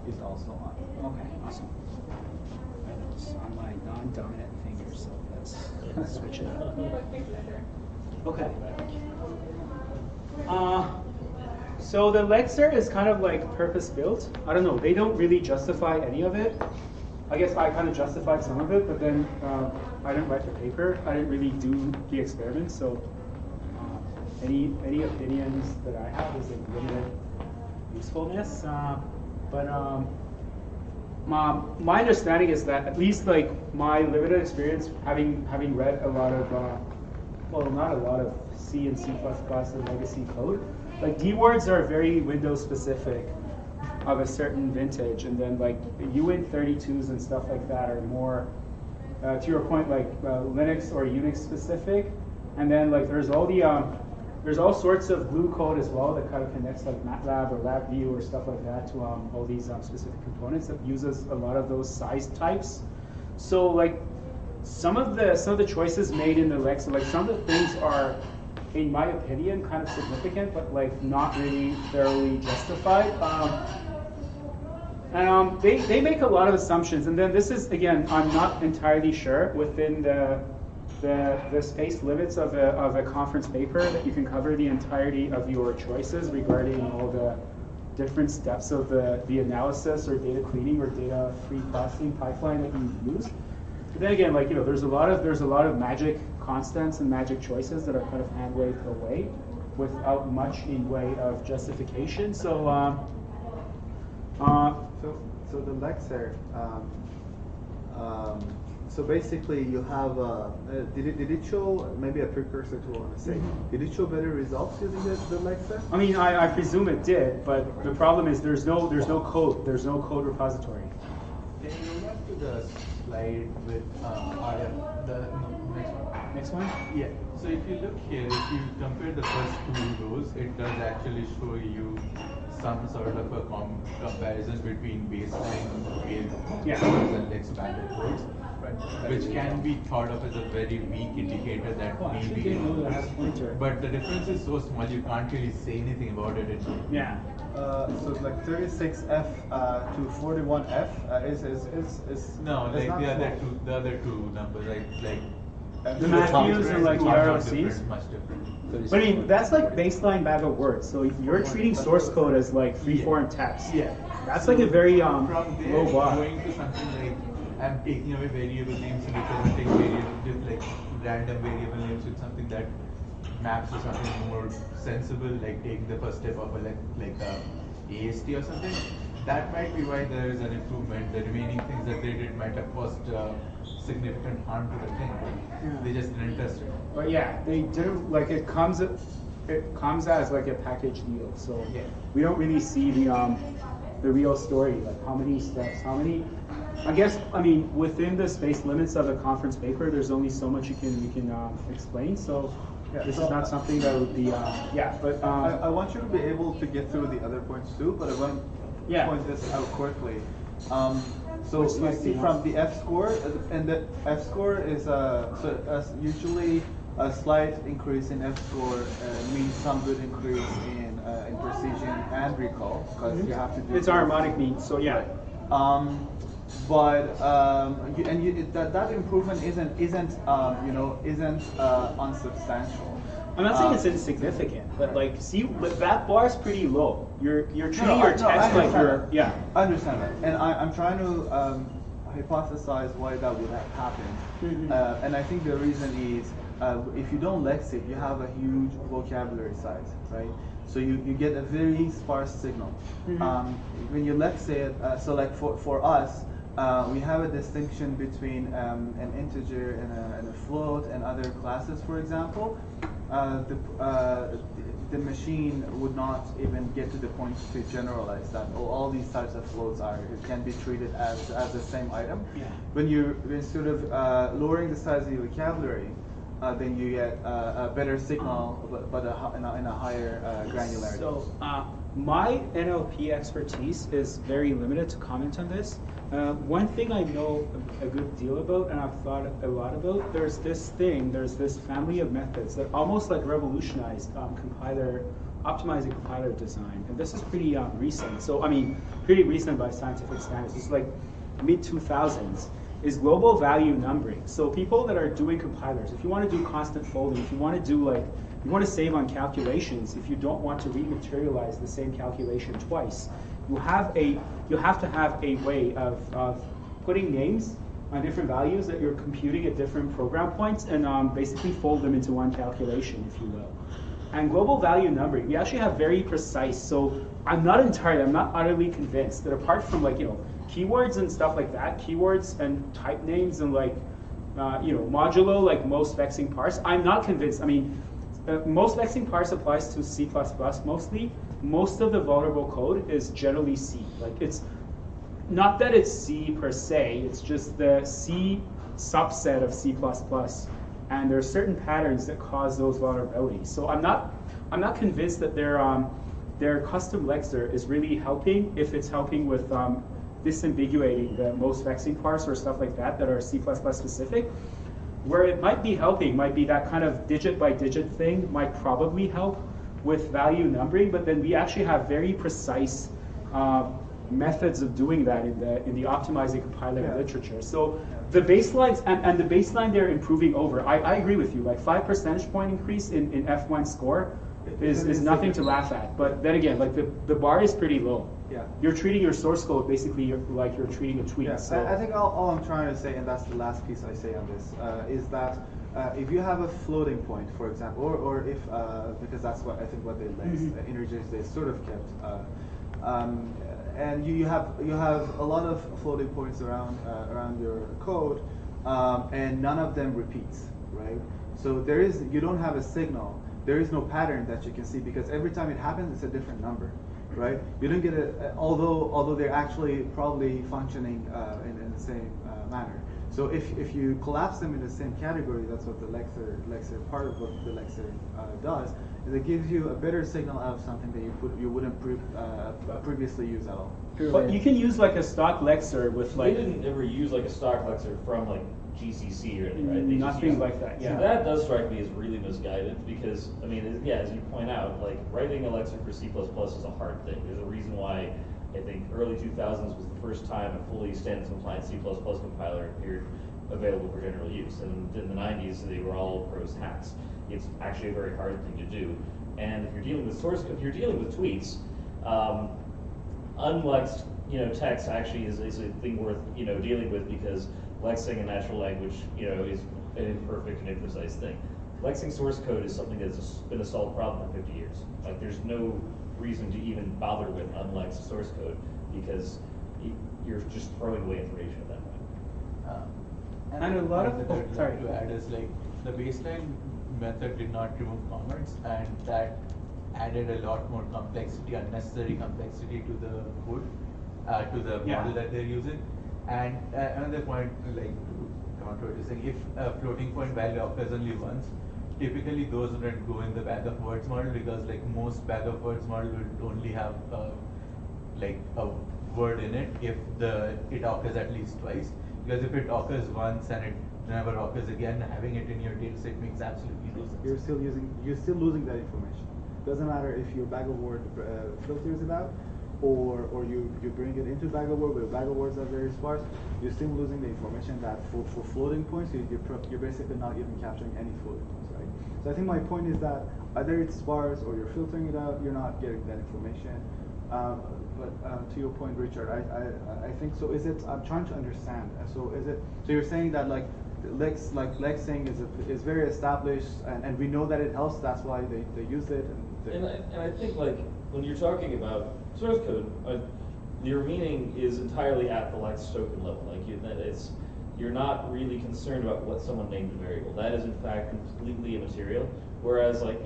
is also on. Okay, awesome. It's on my non-dominant finger, so let's switch it up. Okay. So the lexed is kind of like purpose-built. I don't know, they don't really justify any of it. I guess I kind of justified some of it, but then I didn't write the paper. I didn't really do the experiment, so any opinions that I have is like limited usefulness. My understanding is that at least like my limited experience, having read a lot of, well, not a lot of C and C++ and legacy code, like D words are very Windows specific of a certain vintage, and then like Uint32s and stuff like that are more, to your point, like Linux or Unix specific, and then like there's all sorts of glue code as well that kind of connects like MATLAB or LabVIEW or stuff like that to all these specific components that uses a lot of those size types. So like some of the choices made in the lexed, like some of the things are, in my opinion, kind of significant, but like not really thoroughly justified. And they make a lot of assumptions, and then this is, again, I'm not entirely sure within the space limits of a conference paper that you can cover the entirety of your choices regarding all the different steps of the analysis or data cleaning or data pre-processing pipeline that you use. But then again, like, you know, there's a lot of magic constants and magic choices that are kind of hand-waved away without much in way of justification. So so the lexed, so basically you have, did it show, maybe a precursor to what I want to say, did it show better results using the lexed? I mean, I presume it did, but the problem is there's no code repository. Can you go back to the slide with the next one? Yeah. So if you look here, if you compare the first two rows, it does actually show you some sort of a comparison between baseline codes and expanded codes, which can be thought of as a very weak indicator that maybe. But the difference is so small, you can't really say anything about it. Yeah. So like 36F to 41F is no, like the other two numbers, like the Matthews and like the ROCs. Much different. But I mean, that's like baseline bag of words. So you're treating source code as like free-form text. Yeah. That's like a very from there, low bar. going to something like I'm taking away variable names and representing variable, like random variable names with something that maps to something more sensible, like taking the first step of a like a AIST or something. That might be why there is an improvement. The remaining things that they did might have caused significant harm to the thing. They just didn't test it. But yeah, they didn't, like it comes as like a package deal. So we don't really see the real story, like how many steps, how many. I guess, I mean, within the space limits of a conference paper, there's only so much you can explain. So this is not something that would be, but I want you to be able to get through the other points too, but I want to point this out quickly. So you see from the F score, and the F score is usually a slight increase in F score means some good increase in precision and recall, because you have to do. It's harmonic mean, so yeah. That improvement isn't unsubstantial. I'm not saying it's insignificant, but like, see, that bar is pretty low. You're treating your text like you're, I understand that, and I'm trying to hypothesize why that would have happened. And I think the reason is if you don't lex it, you have a huge vocabulary size, right? So you get a very sparse signal. When you lex it, so like for us, we have a distinction between an integer and a float and other classes, for example. The machine would not even get to the point to generalize that. All these types of floats can be treated as the same item. When you're sort of lowering the size of your vocabulary, then you get a better signal, but in a higher granularity. So my NLP expertise is very limited to comment on this. One thing I know a good deal about, and I've thought a lot about, there's this family of methods that almost like revolutionized compiler optimizing compiler design, and this is pretty recent. So I mean, pretty recent by scientific standards. It's like mid 2000s. Is global value numbering. So people that are doing compilers, if you want to do constant folding, if you want to do like, you want to save on calculations, if you don't want to rematerialize the same calculation twice, you have to have a way of putting names on different values that you're computing at different program points and basically fold them into one calculation, if you will. And global value numbering, we actually have very precise, so I'm not utterly convinced that apart from like, keywords and stuff like that, keywords and type names and like, modulo, like most vexing parse, I'm not convinced. I mean, most vexing parse applies to C++ mostly. Most of the vulnerable code is generally C. Like it's, not that it's C per se, it's just the C subset of C++. And there are certain patterns that cause those vulnerabilities. So I'm not convinced that their custom lexer is really helping if it's helping with disambiguating the most vexing parse or stuff like that are C++ specific. Where it might be helping might be that kind of digit by digit thing might probably help with value numbering, but then we actually have very precise methods of doing that in the optimizing compiler literature. So the baselines and the baseline they're improving over. I agree with you. Like 5 percentage point increase in F1 score is nothing to laugh at. But then again, like the bar is pretty low. Yeah. You're treating your source code basically like you're treating a tweet. Yeah. So I think all I'm trying to say, and that's the last piece I say on this, is that if you have a floating point, for example, or if because that's what I think what they integers they sort of kept. And you have a lot of floating points around your code, and none of them repeats, right? So you don't have a signal. There is no pattern that you can see because every time it happens, it's a different number, right? You don't get although they're actually probably functioning in the same manner. So if you collapse them in the same category, that's what the lexer part of what the lexer does. Is it gives you a better signal out of something that you wouldn't previously use at all. But you can use like a stock lexer with like. They didn't ever use like a stock lexer from like GCC or anything, right? They Nothing like that. Yeah. So that does strike me as really misguided because I mean, yeah, as you point out, like writing a lexer for C++ is a hard thing. There's a reason why I think early 2000s was the first time a fully standards compliant C++ compiler appeared available for general use, and in the 90s they were all pros hacks. It's actually a very hard thing to do, and if you're dealing with tweets, unlexed text actually is a thing worth dealing with because lexing in natural language is an imperfect and imprecise thing. Lexing source code is something that's been a solved problem for 50 years. Like there's no reason to even bother with unlexed source code because you're just throwing away information at that point. And a lot of sorry. To add is like the baseline method did not remove comments, and that added a lot more complexity, unnecessary complexity to the code, to the model that they're using. And another point, like to counter what you're saying, if a floating point value occurs only once, typically those wouldn't go in the bag of words model because like most bag of words model will only have like a word in it if it occurs at least twice. Because if it occurs once and it never occurs again, having it in your data set makes absolutely no sense. You're still losing that information. Doesn't matter if your bag of word filters it out, or you bring it into bag of word, but bag of words are very sparse. You're still losing the information that for floating points, you're basically not even capturing any floating points, right? So I think my point is that either it's sparse or you're filtering it out, you're not getting that information. But to your point, Richard, I think so. I'm trying to understand. So you're saying that like lexing is very established, and we know that it helps. That's why they use it. And I think like when you're talking about source code, your meaning is entirely at the lex token level. Like you're not really concerned about what someone named a variable. That is in fact completely immaterial. Whereas like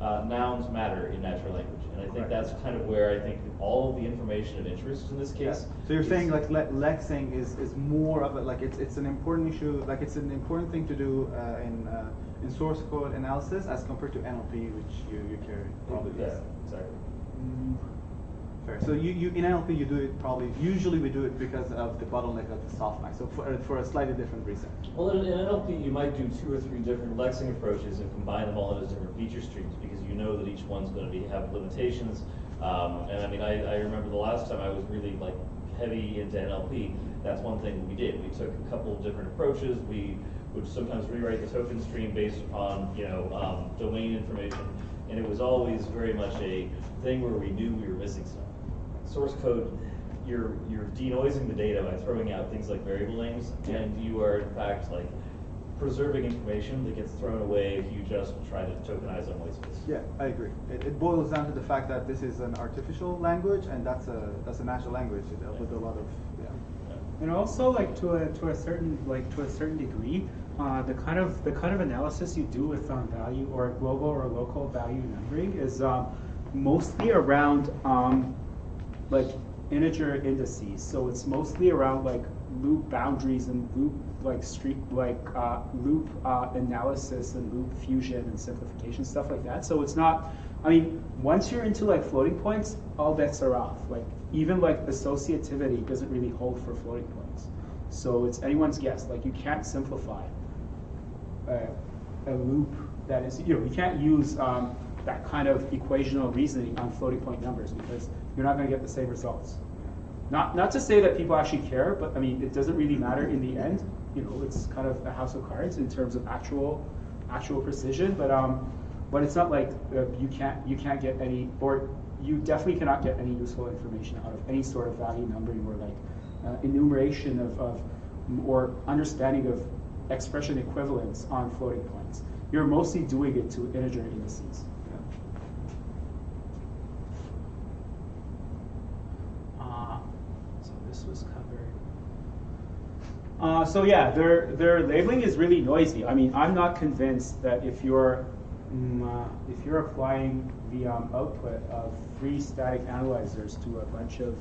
nouns matter in natural language, and I think that's kind of where I think all of the information of interest in this case. Yeah. So you're saying like lexing is more of a like it's an important issue, like it's an important thing to do in source code analysis as compared to NLP, which you carry probably. Yeah, exactly. Fair. So you in NLP you do it usually we do it because of the bottleneck of the softmax. So for a slightly different reason. Well, in NLP, you might do 2 or 3 different lexing approaches and combine them all into different feature streams because you know that each one's going to have limitations. And I mean, I remember the last time I was really like heavy into NLP. That's one thing we did. We took a couple of different approaches. We would sometimes rewrite the token stream based upon domain information, and it was always very much a thing where we knew we were missing stuff. Source code, you're denoising the data by throwing out things like variable names, and you are in fact like preserving information that gets thrown away if you just try to tokenize on white space. Yeah, I agree. It boils down to the fact that this is an artificial language, and that's a natural language with a lot of And also, like to a certain degree, the kind of analysis you do with value or global or local value numbering is mostly around like integer indices. So it's mostly around like loop boundaries and loop loop analysis and loop fusion and simplification, stuff like that. So it's not, I mean, once you're into like floating points, all bets are off. Like even like associativity doesn't really hold for floating points. So it's anyone's guess. Like you can't simplify a loop that is, you can't use that kind of equational reasoning on floating point numbers because you're not going to get the same results. Not to say that people actually care, but I mean, it doesn't really matter in the end. It's kind of a house of cards in terms of actual precision. But it's not like you can't get any, or you definitely cannot get any useful information out of any sort of value numbering or like enumeration of or understanding of expression equivalence on floating points. You're mostly doing it to integer indices. So this was covered. So yeah, their labeling is really noisy. I mean, I'm not convinced that if you're applying the output of 3 static analyzers to a bunch of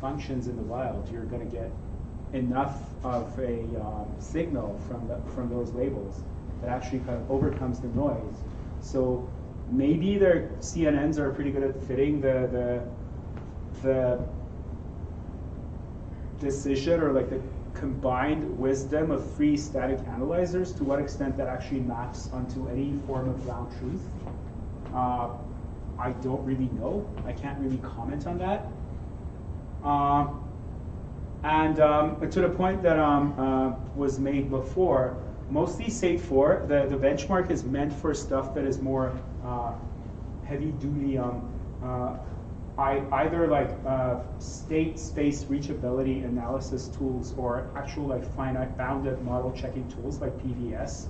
functions in the wild, you're going to get enough of a signal from those labels that actually kind of overcomes the noise. So maybe their CNNs are pretty good at fitting the decision or like the combined wisdom of 3 static analyzers. To what extent that actually maps onto any form of ground truth, I don't really know. I can't really comment on that. And to the point that was made before, mostly SATE IV, the benchmark is meant for stuff that is more heavy-duty, either like state space reachability analysis tools or actual like finite bounded model checking tools like PVS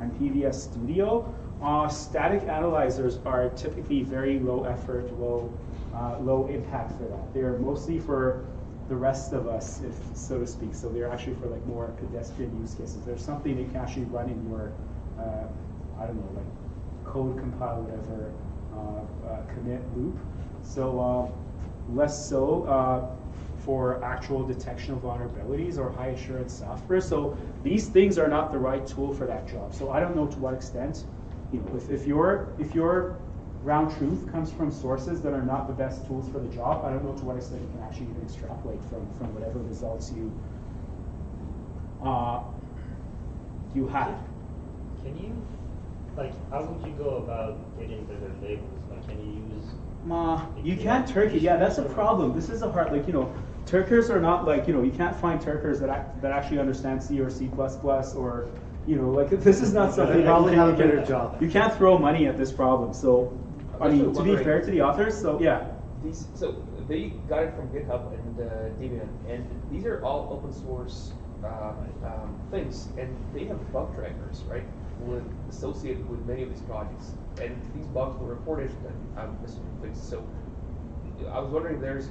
and PVS Studio. Static analyzers are typically very low effort, low impact for that. They are mostly for the rest of us, if so to speak. So they're actually for like more pedestrian use cases. There's something that can actually run in your, I don't know, like code compile whatever commit loop. So less so for actual detection of vulnerabilities or high assurance software. So these things are not the right tool for that job. So I don't know to what extent, if your ground truth comes from sources that are not the best tools for the job, I don't know to what extent you can actually even extrapolate from whatever results you had. Can you, like, how would you go about getting better labels? Like, can you use? You can't Turkey. Yeah, that's a problem. This is a hard, like, Turkers are not like, you can't find Turkers that actually understand C or C++ or, like this is not something. They probably have a better job. You can't throw money at this problem. So, I mean, to be fair to the authors, so yeah. So they got it from GitHub and Debian, and these are all open source things, and they have bug trackers, right, associated with many of these projects, and these bugs were reported and missing fixed. So I was wondering, there's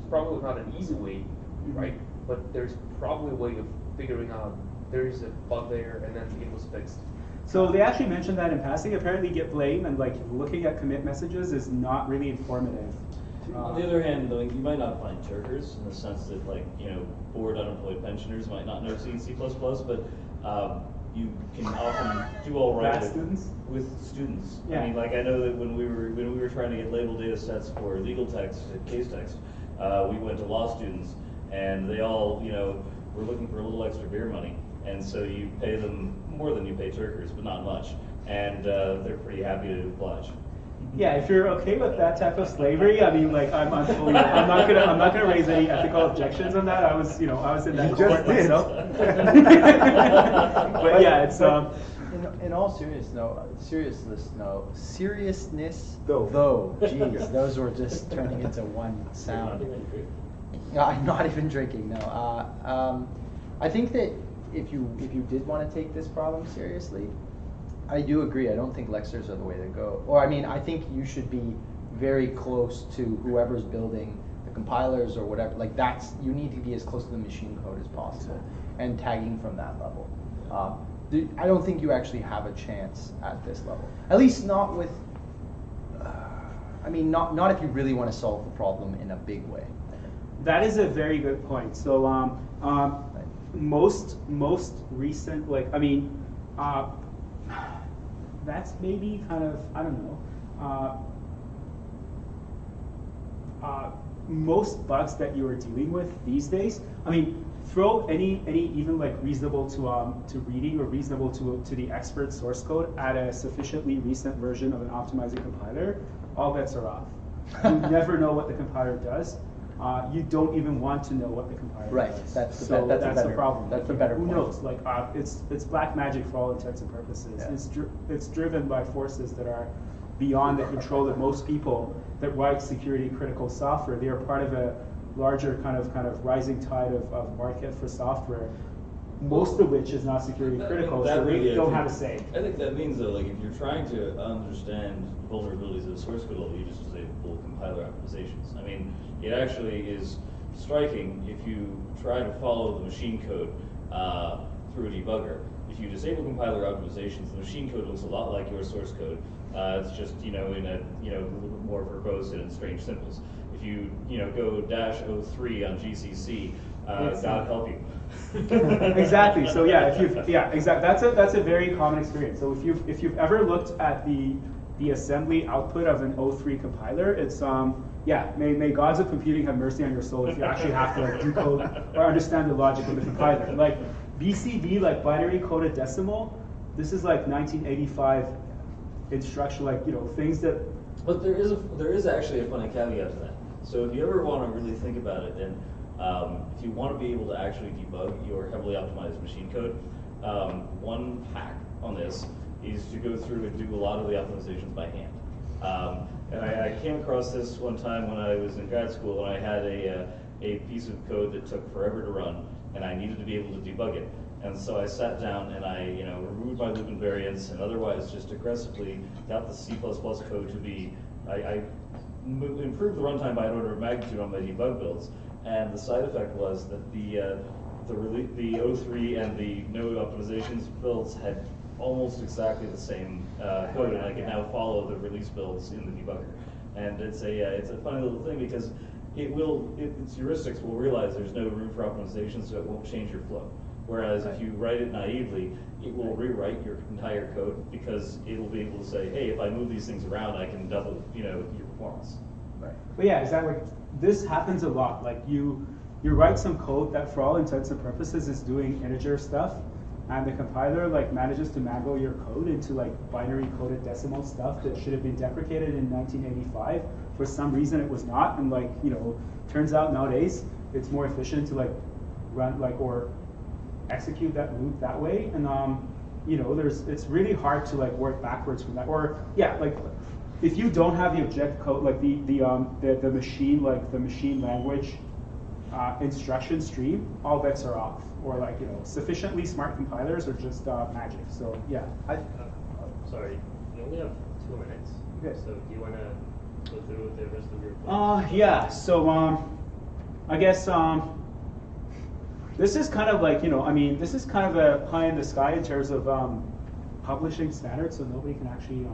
probably not an easy way, right, but there's probably a way of figuring out there's a bug there and then it was fixed. So they actually mentioned that in passing. Apparently git blame and like looking at commit messages is not really informative. On the other hand, though, you might not find Turkers in the sense that, like, bored unemployed pensioners might not know C and C++, but you can often you all write bad it students? with students? Yeah. I mean, like I know that when we were trying to get labeled data sets for legal text and case text, we went to law students, and they all, you know, were looking for a little extra beer money, and so you pay them more than you pay Turkers, but not much, and they're pretty happy to oblige. Yeah, if you're okay with that type of slavery, I mean, like I'm not gonna raise any ethical objections on that. I was in that court myself. But yeah, it's In all seriousness, though, geez, those were just turning into one sound. I'm not even drinking. No, I think that if you did want to take this problem seriously, I do agree. I don't think lexers are the way to go. Or I mean, I think you should be very close to whoever's building the compilers or whatever. Like you need to be as close to the machine code as possible, and tagging from that level. I don't think you actually have a chance at this level. At least not with. Not if you really want to solve the problem in a big way. that is a very good point. So most recent, that's maybe kind of, I don't know. Most bugs that you are dealing with these days, I mean, throw any even like reasonable to reading or reasonable to the expert source code at a sufficiently recent version of an optimizing compiler, all bets are off. You never know what the compiler does. You don't even want to know what the compiler does. That's the problem. That's the better Who point. knows? Like it's black magic for all intents and purposes. Yeah. It's driven by forces that are beyond the control of most people that write security critical software. They are part of a larger kind of rising tide of market for software, most of which is not security critical, so they don't have a say. I think that means though, like if you're trying to understand vulnerabilities of the source code level, you just disable compiler optimizations. I mean, it actually is striking if you try to follow the machine code through a debugger. If you disable compiler optimizations, the machine code looks a lot like your source code. It's just in a a little bit more verbose and in strange symbols. If you go -03 on GCC, God help you. Exactly. So yeah, exactly. That's a very common experience. So if you've ever looked at the assembly output of an 03 compiler, it's may gods of computing have mercy on your soul if you actually have to like decode or understand the logic of the compiler. Like BCD, like binary coded decimal, this is like 1985 instruction, things that. But there is actually a funny caveat to that. So if you ever want to really think about it, then if you want to be able to actually debug your heavily optimized machine code, one hack on this is to go through and do a lot of the optimizations by hand. And I came across this one time when I was in grad school, and I had a piece of code that took forever to run, and I needed to be able to debug it. And so I sat down and I removed my loop invariants and otherwise just aggressively got the C++ code to be, I improved the runtime by an order of magnitude on my debug builds. And the side effect was that the 03 and the no optimizations builds had almost exactly the same code, and I can now follow the release builds in the debugger. And it's a funny little thing because its heuristics will realize there's no room for optimization, so it won't change your flow. Whereas if you write it naively, it will rewrite your entire code because it will be able to say, hey, if I move these things around, I can double your performance. Right. But yeah, exactly. This happens a lot. Like you write some code that, for all intents and purposes, is doing integer stuff, and the compiler manages to mangle your code into binary coded decimal stuff that should have been deprecated in 1985. For some reason, it was not, and turns out nowadays it's more efficient to run or execute that loop that way, and it's really hard to work backwards from that. Or if you don't have the object code, the machine the machine language instruction stream, all bets are off. Or sufficiently smart compilers are just magic. So yeah. Sorry, you only have 2 minutes. Okay. So do you want to go through the rest of your plan? Yeah. So I guess this is kind of this is kind of a pie in the sky in terms of publishing standards. So nobody can actually.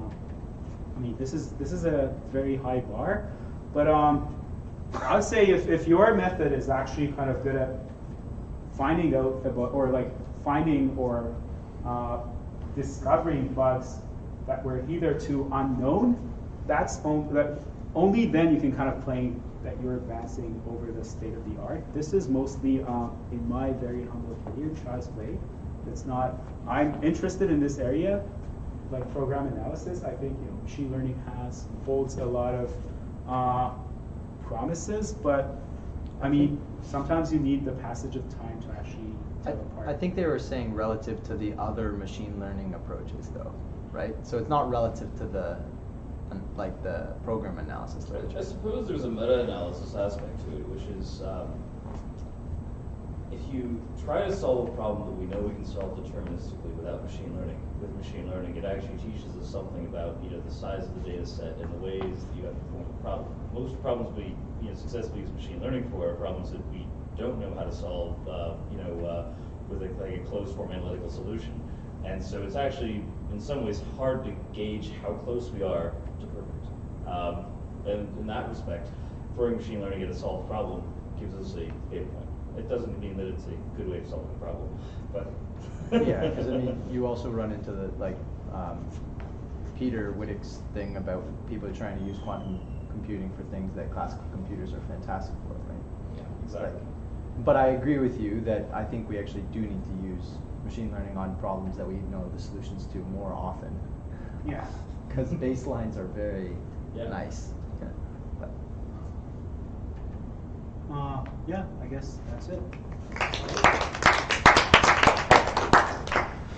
This is a very high bar, but I would say if your method is actually kind of good at finding out about, or finding or discovering bugs that were either too unknown, only then you can kind of claim that you're advancing over the state of the art. This is mostly, in my very humble opinion, child's play. It's not. I'm interested in this area, like program analysis. I think machine learning holds a lot of promises, but I mean, sometimes you need the passage of time to actually tell apart. I think they were saying relative to the other machine learning approaches, though, right? So it's not relative to the program analysis literature. I suppose there's a meta-analysis aspect to it, which is if you try to solve a problem that we know we can solve deterministically without machine learning, with machine learning, it actually teaches us something about the size of the data set and the ways that you have to form the problem. Most problems we successfully use machine learning for are problems that we don't know how to solve, with a closed form analytical solution. And so it's actually, in some ways, hard to gauge how close we are to perfect. And in that respect, throwing machine learning at a solved problem gives us a data point. It doesn't mean that it's a good way of solving a problem, but yeah, because I mean, you also run into the Peter Wittick's thing about people trying to use quantum computing for things that classical computers are fantastic for, right? Yeah, exactly. But I agree with you that I think we actually do need to use machine learning on problems that we know the solutions to more often. Yeah. Because baselines are very Yeah. nice. Yeah. But Yeah, I guess that's it.